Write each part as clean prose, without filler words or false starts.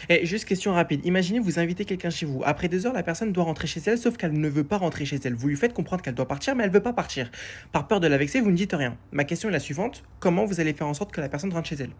Et juste question rapide. Imaginez, vous invitez quelqu'un chez vous. Après 2 heures, la personne doit rentrer chez elle, sauf qu'elle ne veut pas rentrer chez elle. Vous lui faites comprendre qu'elle doit partir, mais elle veut pas partir. Par peur de la vexer, vous ne dites rien. Ma question est la suivante. Comment vous allez faire en sorte que la personne rentre chez elle?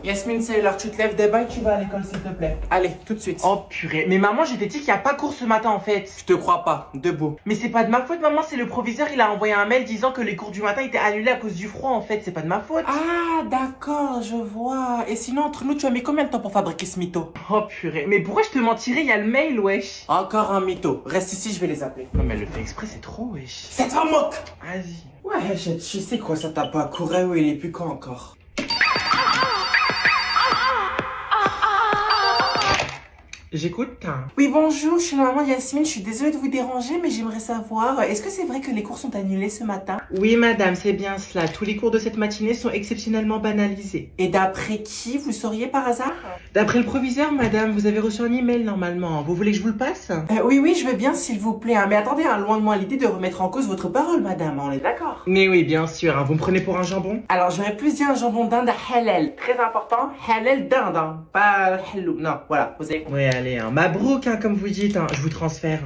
Yasmine, c'est l'heure, tu te lèves des bains et tu vas à l'école, s'il te plaît. Allez, tout de suite. Oh purée. Mais maman, je t'ai dit qu'il n'y a pas cours ce matin en fait. Je te crois pas, debout. Mais c'est pas de ma faute, maman, c'est le proviseur, il a envoyé un mail disant que les cours du matin étaient annulés à cause du froid en fait. C'est pas de ma faute. Ah, d'accord, je vois. Et sinon, entre nous, tu as mis combien de temps pour fabriquer ce mytho? Oh purée. Mais pourquoi je te mentirais? Il y a le mail, wesh. Encore un mytho. Reste ici, je vais les appeler. Non, mais elle le fait exprès, c'est trop, wesh. C'est un moque. Vas-y. Ouais, je sais quoi, ça t'a pas couru ou il est plus quand encore? J'écoute. Oui, bonjour, je suis la maman de Yasmine, je suis désolée de vous déranger, mais j'aimerais savoir, est-ce que c'est vrai que les cours sont annulés ce matin? Oui, madame, c'est bien cela. Tous les cours de cette matinée sont exceptionnellement banalisés. Et d'après qui, vous sauriez par hasard? D'après le proviseur, madame, vous avez reçu un email normalement. Vous voulez que je vous le passe? Oui, je veux bien, s'il vous plaît. Mais attendez, loin de moi l'idée de remettre en cause votre parole, madame, on est d'accord? Mais oui, bien sûr. Vous me prenez pour un jambon? Alors, j'aurais plus dit un jambon d'Inde halal. Très important, halal d'Inde, hein. Pas halou. Non, voilà, vous avez compris. Oui, allez, Mabrouk, comme vous dites, je vous transfère.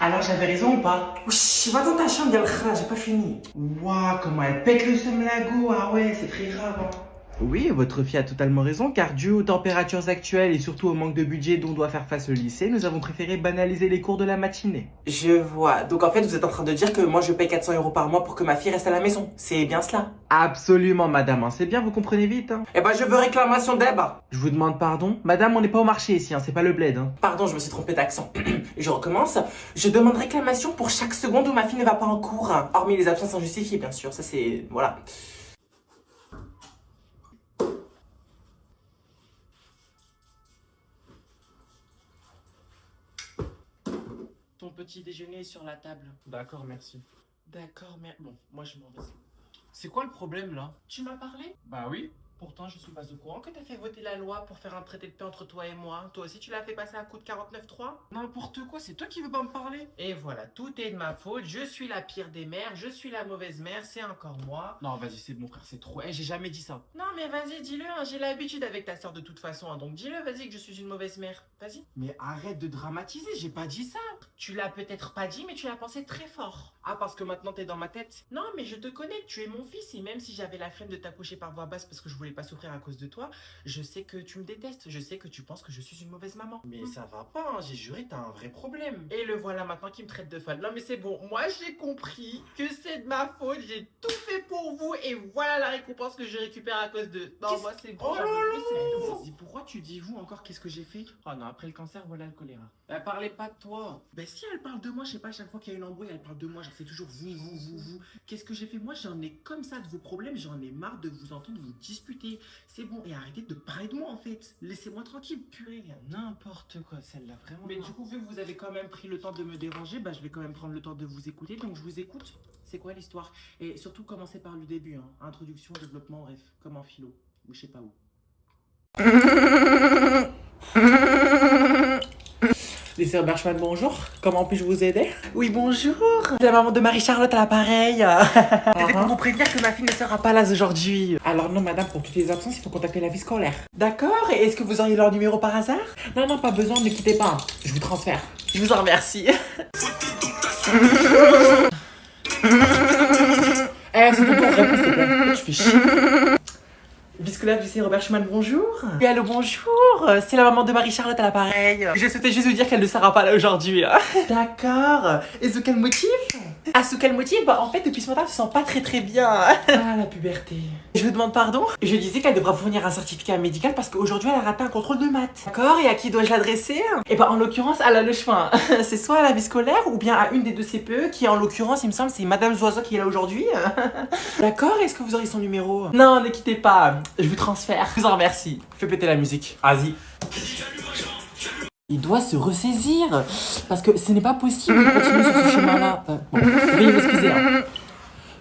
Alors, j'avais raison ou pas? Wesh, va dans ta chambre, y'a le khra, j'ai pas fini. Waouh, comment elle pète le seum la go. Ah ouais, c'est très grave. Oui, votre fille a totalement raison, car dû aux températures actuelles et surtout au manque de budget dont doit faire face le lycée, nous avons préféré banaliser les cours de la matinée. Je vois. Donc en fait, vous êtes en train de dire que moi je paye 400 € par mois pour que ma fille reste à la maison. C'est bien cela? Absolument, madame. C'est bien, vous comprenez vite. Eh ben, je veux réclamation d'aide. Je vous demande pardon. Madame, on n'est pas au marché ici, c'est pas le bled. Pardon, je me suis trompé d'accent. Je recommence. Je demande réclamation pour chaque seconde où ma fille ne va pas en cours. Hormis les absences injustifiées, bien sûr. Ça, c'est... Voilà. Ton petit déjeuner est sur la table. D'accord, merci. D'accord, mais... Bon, moi je m'en vais. C'est quoi le problème là? Tu m'as parlé? Bah oui. Pourtant, je suis pas au courant que t'as fait voter la loi pour faire un traité de paix entre toi et moi. Toi aussi, tu l'as fait passer à coup de 49.3? N'importe quoi, c'est toi qui veux pas me parler. Et voilà, tout est de ma faute. Je suis la pire des mères, je suis la mauvaise mère, c'est encore moi. Non, vas-y, c'est bon frère, c'est trop. J'ai jamais dit ça. Non, mais vas-y, dis-le, hein, j'ai l'habitude avec ta soeur de toute façon. Donc dis-le, vas-y, que je suis une mauvaise mère. Vas-y. Mais arrête de dramatiser, j'ai pas dit ça. Tu l'as peut-être pas dit, mais tu l'as pensé très fort. Ah, parce que maintenant t'es dans ma tête? Non, mais je te connais, tu es mon fils. Et même si j'avais la flemme de t'accoucher par voie basse parce que je voulais pas souffrir à cause de toi, je sais que tu me détestes, je sais que tu penses que je suis une mauvaise maman. Mais ça va pas, hein, j'ai juré, t'as un vrai problème. Et le voilà maintenant qui me traite de folle. Non mais c'est bon, moi j'ai compris que c'est de ma faute, j'ai tout fait pour vous et voilà la récompense que je récupère à cause de... Non, moi c'est bon. Oh là là. Vas-y, pourquoi tu dis vous encore? Qu'est-ce que j'ai fait? Oh non, après le cancer, voilà le choléra. Parlez pas de toi. Ben si elle parle de moi, je sais pas, chaque fois qu'il y a une embrouille, elle parle de moi, genre c'est toujours vous. Qu'est-ce que j'ai fait? Moi j'en ai comme ça de vos problèmes, j'en ai marre de vous entendre vous disputer. C'est bon, et arrêtez de parler de moi en fait. Laissez-moi tranquille, purée. N'importe quoi, celle-là, vraiment. Mais du coup, vu que vous avez quand même pris le temps de me déranger, bah je vais quand même prendre le temps de vous écouter, donc je vous écoute. C'est quoi l'histoire? Et surtout, commencez par le début, hein. Introduction, développement, bref, comme en philo, ou je sais pas où. Lycée Berchman, bonjour. Comment puis-je vous aider? Oui, bonjour. C'est la maman de Marie-Charlotte à l'appareil. C'était pour vous prévenir que ma fille ne sera pas là aujourd'hui. Alors non, madame, pour toutes les absences, il faut contacter la vie scolaire. D'accord. Et est-ce que vous auriez leur numéro par hasard? Non, non, pas besoin, ne quittez pas. Je vous transfère. Je vous en remercie. C'est tout pour réponse, s'il vous plaît. Je fais chier. Vie scolaire du lycée Robert Schumann, bonjour. Oui, allô, bonjour. C'est la maman de Marie-Charlotte à l'appareil. Je souhaitais juste vous dire qu'elle ne sera pas là aujourd'hui. D'accord. Et sous quel motif? Ah, sous quel motif? Bah, en fait, depuis ce matin, elle se sent pas très bien. Ah, la puberté. Je vous demande pardon? Je disais qu'elle devra vous fournir un certificat médical parce qu'aujourd'hui, elle a raté un contrôle de maths. D'accord, et à qui dois-je l'adresser? Et bah, en l'occurrence, elle a le choix. C'est soit à la vie scolaire ou bien à une des deux CPE qui, en l'occurrence, il me semble, c'est Madame Zoiseau qui est là aujourd'hui. D'accord, est-ce que vous aurez son numéro? Non, ne quittez pas. Je vous transfère. Je vous en remercie. Fais péter la musique. Vas-y. Il doit se ressaisir. Parce que ce n'est pas possible de continuer sur ce chemin-là. Bon, veuillez m'excuser. Hein.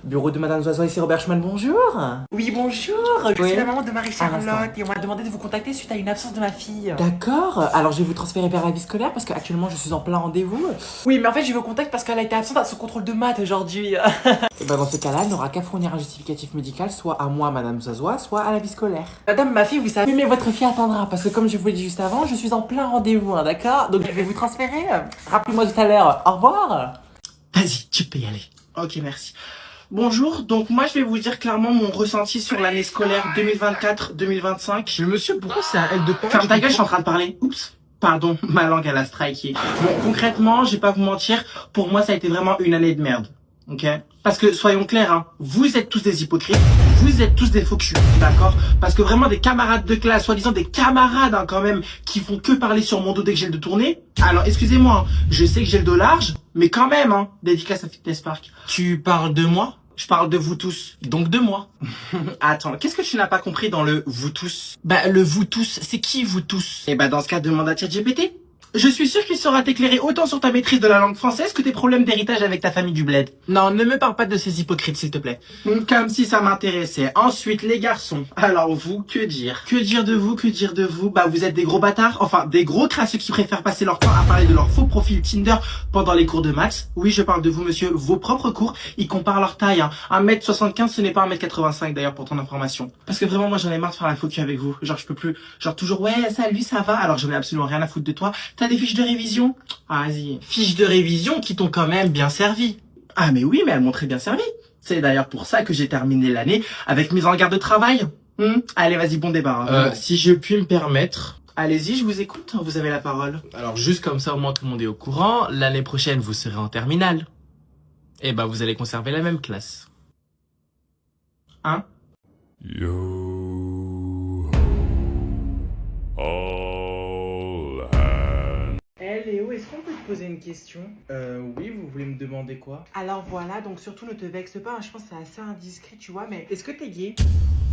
Bureau de Madame Zoiseau, ici Robert Schumann, bonjour. Oui, bonjour. Je Oui. suis la maman de Marie-Charlotte instant. et on m'a demandé de vous contacter suite à une absence de ma fille. D'accord, alors je vais vous transférer vers la vie scolaire parce qu'actuellement je suis en plein rendez-vous. Oui, mais en fait je vous contacte parce qu'elle a été absente à son contrôle de maths aujourd'hui. Et ben dans ce cas-là, elle n'aura qu'à fournir un justificatif médical, soit à moi, Madame Zoiseau, soit à la vie scolaire. Madame, ma fille, vous savez, mais votre fille attendra parce que comme je vous l'ai dit juste avant, je suis en plein rendez-vous, hein, d'accord? Donc je vais vous transférer. Rappelez-moi tout à l'heure. Au revoir. Vas-y, tu peux y aller. Ok, merci. Bonjour, donc moi je vais vous dire clairement mon ressenti sur l'année scolaire 2024-2025. Mais monsieur, pourquoi c'est à elle de parler? Ferme ta gueule, je suis en train de parler. Oups. Pardon, ma langue elle a striké. Bon, concrètement, je vais pas vous mentir, pour moi ça a été vraiment une année de merde. Ok? Parce que soyons clairs, hein, vous êtes tous des hypocrites, vous êtes tous des faux culs, d'accord? Parce que vraiment des camarades de classe, soi-disant des camarades hein, quand même, qui font que parler sur mon dos dès que j'ai le dos tourné. Alors excusez-moi, hein, je sais que j'ai le dos large, mais quand même, hein, dédicace à Fitness Park. Tu parles de moi? Je parle de vous tous, donc de moi. Attends, qu'est-ce que tu n'as pas compris dans le vous tous? Bah le vous tous, c'est qui vous tous? Et bah dans ce cas, demande à ChatGPT. Je suis sûr qu'il saura t'éclairer autant sur ta maîtrise de la langue française que tes problèmes d'héritage avec ta famille du bled. Non, ne me parle pas de ces hypocrites, s'il te plaît. Comme si ça m'intéressait. Ensuite, les garçons. Alors vous, que dire? Que dire de vous? Que dire de vous? Bah vous êtes des gros bâtards. Enfin, des gros crasseux qui préfèrent passer leur temps à parler de leur faux profil Tinder pendant les cours de maths. Oui, je parle de vous, monsieur. Vos propres cours, ils comparent leur taille. Hein. 1m75, ce n'est pas 1m85 d'ailleurs, pour ton information. Parce que vraiment, moi j'en ai marre de faire la faux cul avec vous. Genre, je peux plus. Genre, toujours, ouais, salut, ça va? Alors, j'en ai absolument rien à foutre de toi. T'as des fiches de révision? Ah, vas-y. Fiches de révision qui t'ont quand même bien servi. Ah, mais oui, mais elles m'ont très bien servi. C'est d'ailleurs pour ça que j'ai terminé l'année avec mise en garde de travail. Allez, vas-y, bon débat. Hein. Si je puis me permettre, Allez-y, je vous écoute, vous avez la parole. alors juste comme ça au moins tout le monde est au courant, l'année prochaine vous serez en terminale. Et ben vous allez conserver la même classe. Hein? Eh Léo, est-ce qu'on peut te poser une question? Oui, vous voulez me demander quoi? Alors voilà, donc surtout ne te vexe pas, hein, je pense que c'est assez indiscret, tu vois, mais Est-ce que t'es gay?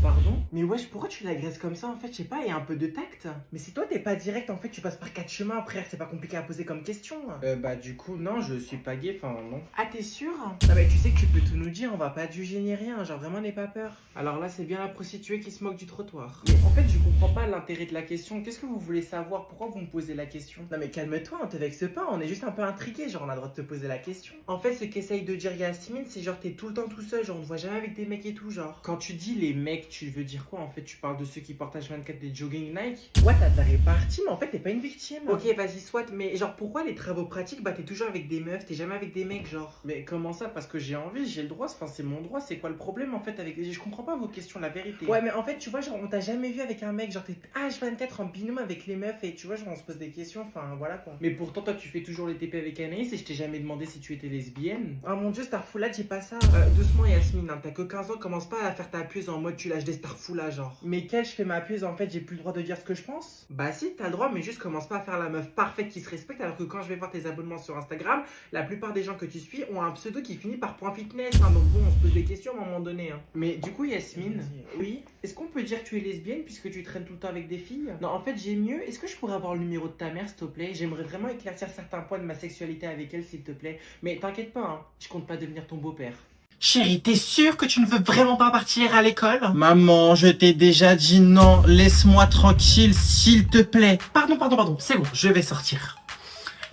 Pardon? Mais wesh, pourquoi tu l'agresses comme ça en fait? Je sais pas, il y a un peu de tact. Mais si toi t'es pas direct, en fait tu passes par 4 chemins, frère, c'est pas compliqué à poser comme question. Bah du coup, non, je suis pas gay, enfin non. Ah, t'es sûr? Ah mais tu sais que tu peux tout nous dire, on va pas te juger ni rien, genre vraiment n'aie pas peur. Alors là, c'est bien la prostituée qui se moque du trottoir. Mais en fait, je comprends pas l'intérêt de la question. Qu'est-ce que vous voulez savoir? Pourquoi vous me posez la question? Non mais calme-toi, on te vexe pas, on est juste un peu intrigué, genre on a le droit de te poser la question. En fait, ce qu'essaye de dire Yasmine, c'est genre t'es tout le temps tout seul, genre on te voit jamais avec des mecs et tout, genre. Quand tu dis les mecs, tu veux dire quoi? En fait, tu parles de ceux qui portent H24 des jogging Nike? Ouais, t'as de la répartie, mais en fait, t'es pas une victime. Ok, vas-y, soit, mais genre pourquoi les travaux pratiques, bah t'es toujours avec des meufs, t'es jamais avec des mecs, genre. Mais comment ça? Parce que j'ai envie, j'ai le droit, enfin c'est mon droit, c'est quoi le problème en fait avec. Je comprends pas vos questions, la vérité. Ouais, mais en fait, tu vois, genre on t'a jamais vu avec un mec, genre t'es H24 en binôme avec les meufs et tu vois, genre on se pose des questions, enfin voilà quoi. Mais pourtant, toi tu fais toujours les TP avec Anaïs et je t'ai jamais demandé si tu étais lesbienne. Oh mon dieu, starfoula, j'ai pas ça. Doucement, Yasmine, hein, t'as que 15 ans, commence pas à faire ta pieuse en mode tu lâches des starfoulas, genre. Mais quel je fais ma pieuse en fait, j'ai plus le droit de dire ce que je pense? Bah si, t'as le droit, mais juste commence pas à faire la meuf parfaite qui se respecte, alors que quand je vais voir tes abonnements sur Instagram, la plupart des gens que tu suis ont un pseudo qui finit par point fitness, hein, donc bon, on se pose des questions à un moment donné. Hein. Mais du coup, Yasmine, oui, est-ce qu'on peut dire que tu es lesbienne puisque tu traînes tout le temps avec des filles? Non, en fait, j'ai mieux. Est-ce que je pourrais avoir le numéro de ta mère, s'il te plaît? J'aimerais vraiment éclaircir certains points de ma sexualité avec elle, s'il te plaît. Mais t'inquiète pas, hein, je compte pas devenir ton beau-père. Chérie, t'es sûre que tu ne veux vraiment pas partir à l'école? Maman, je t'ai déjà dit non, laisse-moi tranquille, s'il te plaît. Pardon, c'est bon, je vais sortir.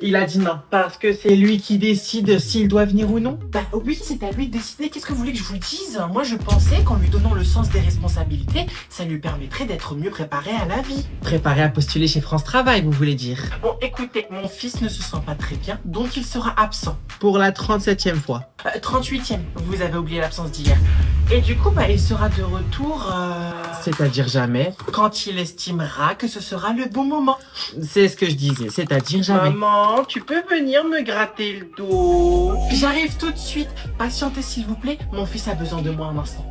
Il a dit non, parce que c'est lui qui décide s'il doit venir ou non. Bah oui, c'est à lui de décider, qu'est-ce que vous voulez que je vous dise? Moi je pensais qu'en lui donnant le sens des responsabilités, ça lui permettrait d'être mieux préparé à la vie. Préparé à postuler chez France Travail, vous voulez dire? Bon, écoutez, mon fils ne se sent pas très bien, donc il sera absent. Pour la 37e fois. 38e, vous avez oublié l'absence d'hier. Et du coup, bah il sera de retour... C'est-à-dire jamais. Quand il estimera que ce sera le bon moment. C'est ce que je disais, c'est-à-dire jamais. Maman, tu peux venir me gratter le dos? J'arrive tout de suite. Patientez s'il vous plaît, mon fils a besoin de moi un instant.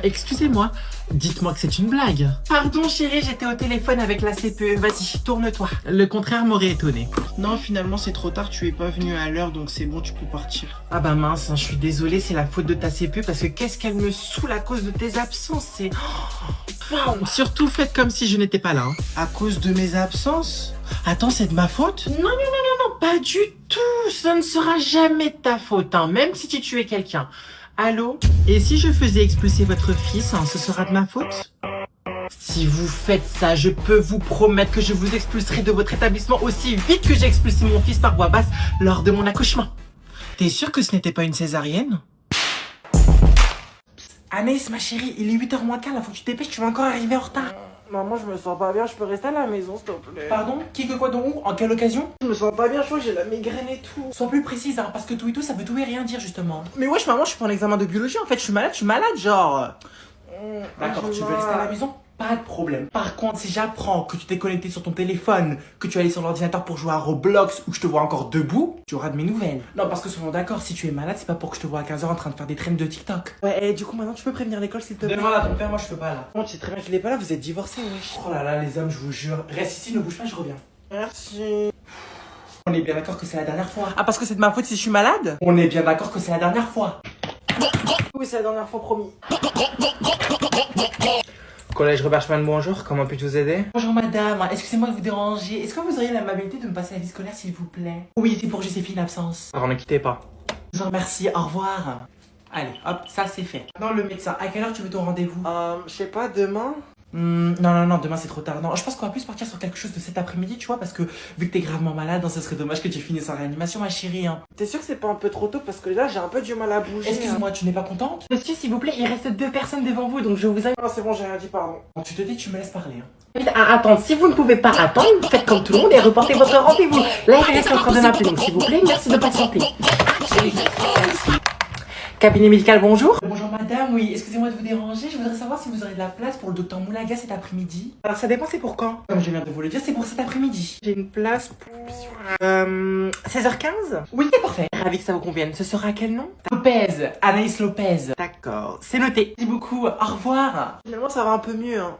Excusez-moi, dites-moi que c'est une blague. Pardon chérie, j'étais au téléphone avec la CPE, vas-y, tourne-toi. Le contraire m'aurait étonné. Non, finalement c'est trop tard, tu es pas venu à l'heure, donc c'est bon, tu peux partir. Ah bah mince, hein, je suis désolée, c'est la faute de ta CPE, parce que qu'est-ce qu'elle me saoule à cause de tes absences, c'est... Wow. Surtout faites comme si je n'étais pas là. Hein. À cause de mes absences? Attends, c'est de ma faute? Non, pas du tout, ça ne sera jamais de ta faute, hein, même si tu tuais quelqu'un. Allô? Et si je faisais expulser votre fils, hein, ce sera de ma faute? Si vous faites ça, je peux vous promettre que je vous expulserai de votre établissement aussi vite que j'ai expulsé mon fils par voie basse lors de mon accouchement. T'es sûr que ce n'était pas une césarienne? Anaïs, ma chérie, il est 8h moins quart, là, faut que tu te dépêches, tu vas encore arriver en retard. Maman, je me sens pas bien, je peux rester à la maison, s'il te plaît. Pardon? Qui que quoi, donc où? En quelle occasion? Je me sens pas bien, je crois que j'ai la migraine et tout. Sois plus précise, hein, parce que tout et tout, ça veut tout et rien dire, justement. Mais wesh, maman, je suis pas en examen de biologie, en fait, je suis malade, genre. D'accord, tu veux rester à la maison? Pas de problème. Par contre, si j'apprends que tu t'es connecté sur ton téléphone, que tu es allé sur l'ordinateur pour jouer à Roblox ou que je te vois encore debout, tu auras de mes nouvelles. Non, parce que soyons d'accord, si tu es malade, c'est pas pour que je te vois à 15h en train de faire des traînes de TikTok. Ouais, et du coup, maintenant, tu peux prévenir l'école, s'il te plaît. Demande à ton père, moi je peux pas là. Bon, tu sais très bien qu'il est pas là, vous êtes divorcés, wesh. Oh là là, les hommes, je vous jure. Reste ici, ne bouge pas, je reviens. Merci. On est bien d'accord que c'est la dernière fois. Ah, parce que c'est de ma faute si je suis malade? On est bien d'accord que c'est la dernière fois. Oui, c'est la dernière fois, promis. Collège Robert Schumann, bonjour, comment puis-je vous aider? Bonjour madame, excusez-moi de vous déranger. Est-ce que vous auriez l'amabilité de me passer la vie scolaire s'il vous plaît? Oui, c'est pour Joséphine absence. Alors, ne quittez pas. Je vous remercie, au revoir. Allez, hop, ça c'est fait. Non, le médecin, à quelle heure tu veux ton rendez-vous? Je sais pas, demain? Non, demain c'est trop tard. Non, je pense qu'on va plus partir sur quelque chose de cet après-midi, tu vois, parce que vu que t'es gravement malade, ce serait dommage que tu finisses en réanimation, ma chérie. Hein. T'es sûr que c'est pas un peu trop tôt parce que là j'ai un peu du mal à bouger. Excuse-moi, tu n'es pas contente? Monsieur, s'il vous plaît, il reste 2 personnes devant vous, donc je vous invite Ah, c'est bon, j'ai rien dit, pardon. Bon, tu te dis, tu me laisses parler. Hein. à attendre. Si vous ne pouvez pas attendre, faites comme tout le monde et reportez votre rendez-vous. Là, il reste en train de m'appeler, donc s'il vous plaît, merci de patienter. Cabinet médical, bonjour. Bonjour madame, oui, excusez-moi de vous déranger, je voudrais savoir si vous aurez de la place pour le docteur Moulaga cet après-midi. Alors ça dépend, c'est pour quand? Comme je viens de vous le dire, c'est pour cet après-midi. J'ai une place pour... 16h15? Oui, c'est parfait. Ravi que ça vous convienne. Ce sera quel nom? Lopez, Anaïs Lopez. D'accord, c'est noté. Merci beaucoup, au revoir. Finalement ça va un peu mieux, hein.